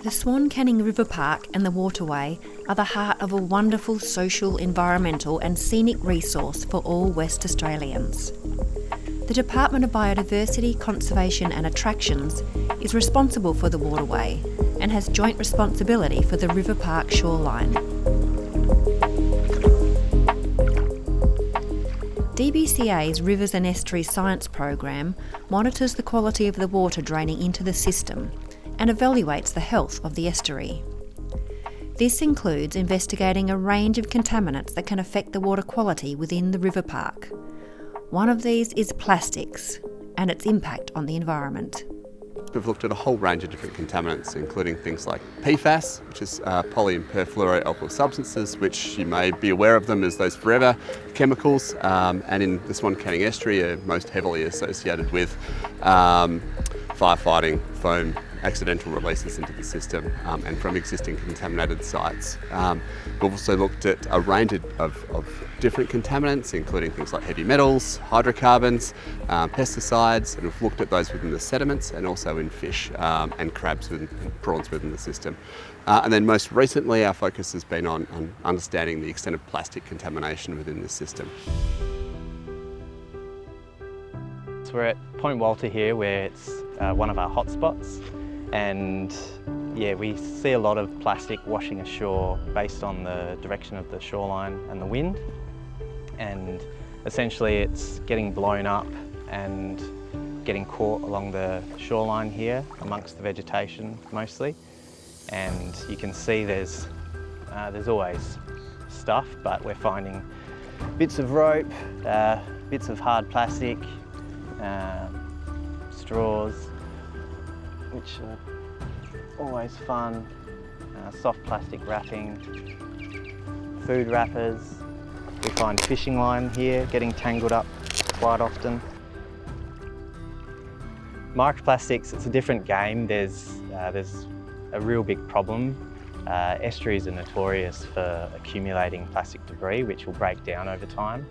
The Swan Canning River Park and the Waterway are the heart of a wonderful social, environmental and scenic resource for all West Australians. The Department of Biodiversity, Conservation and Attractions is responsible for the Waterway and has joint responsibility for the River Park shoreline. DBCA's Rivers and Estuaries Science Program monitors the quality of the water draining into the system and evaluates the health of the estuary. This includes investigating a range of contaminants that can affect the water quality within the river park. One of these is plastics and its impact on the environment. We've looked at a whole range of different contaminants, including things like PFAS, which is poly- and poly-fluoralkyl substances, which you may be aware of them as those forever chemicals, and in the Swan Canning estuary are most heavily associated with firefighting, foam, accidental releases into the system and from existing contaminated sites. We've also looked at a range of different contaminants, including things like heavy metals, hydrocarbons, pesticides, and we've looked at those within the sediments and also in fish and crabs and prawns within the system. And then most recently our focus has been on understanding the extent of plastic contamination within this system. So we're at Point Walter here, where it's one of our hotspots. And yeah, we see a lot of plastic washing ashore based on the direction of the shoreline and the wind. And essentially it's getting blown up and getting caught along the shoreline here amongst the vegetation mostly. And you can see there's always stuff, but we're finding bits of rope, bits of hard plastic, straws, which are always fun, soft plastic wrapping, food wrappers. We find fishing line here getting tangled up quite often. Microplastics, it's a different game. There's a real big problem. Estuaries are notorious for accumulating plastic debris, which will break down over time.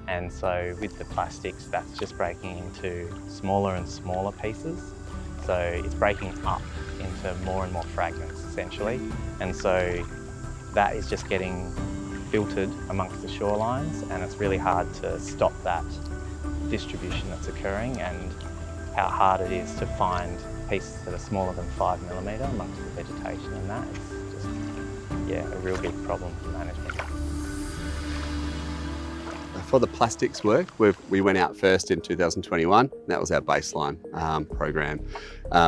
And so with the plastics, that's just breaking into smaller and smaller pieces. So it's breaking up into more and more fragments essentially. And so that is just getting filtered amongst the shorelines, and it's really hard to stop that distribution that's occurring, and how hard it is to find pieces that are smaller than 5mm amongst the vegetation, and that is just, yeah, a real big problem for management. For the plastics work, we went out first in 2021. That was our baseline program.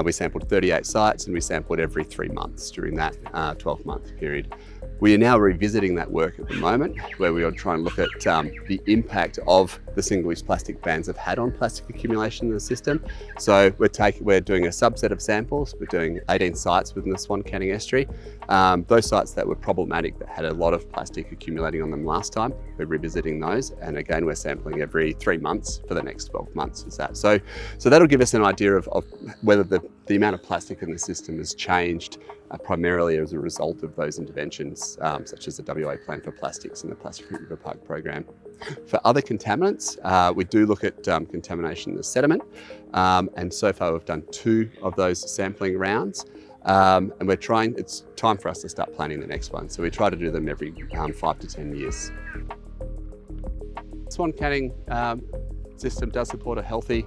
We sampled 38 sites and we sampled every 3 months during that 12-month period. We are now revisiting that work at the moment, where we are trying to look at the impact of the single-use plastic bans have had on plastic accumulation in the system. So we're doing a subset of samples. We're doing 18 sites within the Swan Canning estuary. Those sites that were problematic, that had a lot of plastic accumulating on them last time, we're revisiting those. And again, we're sampling every 3 months for the next 12 months. So that'll give us an idea of whether the amount of plastic in the system has changed primarily as a result of those interventions, such as the WA Plan for Plastics and the Plastic Free River Park program. For other contaminants, we do look at contamination in the sediment, and so far we've done 2 of those sampling rounds, and it's time for us to start planning the next one. So we try to do them every 5 to 10 years. Swan Canning system does support a healthy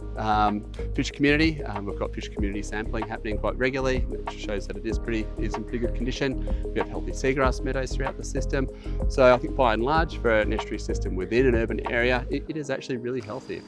fish community. We've got fish community sampling happening quite regularly, which shows that it is in pretty good condition. We have healthy seagrass meadows throughout the system. So I think by and large, for an estuary system within an urban area, it is actually really healthy.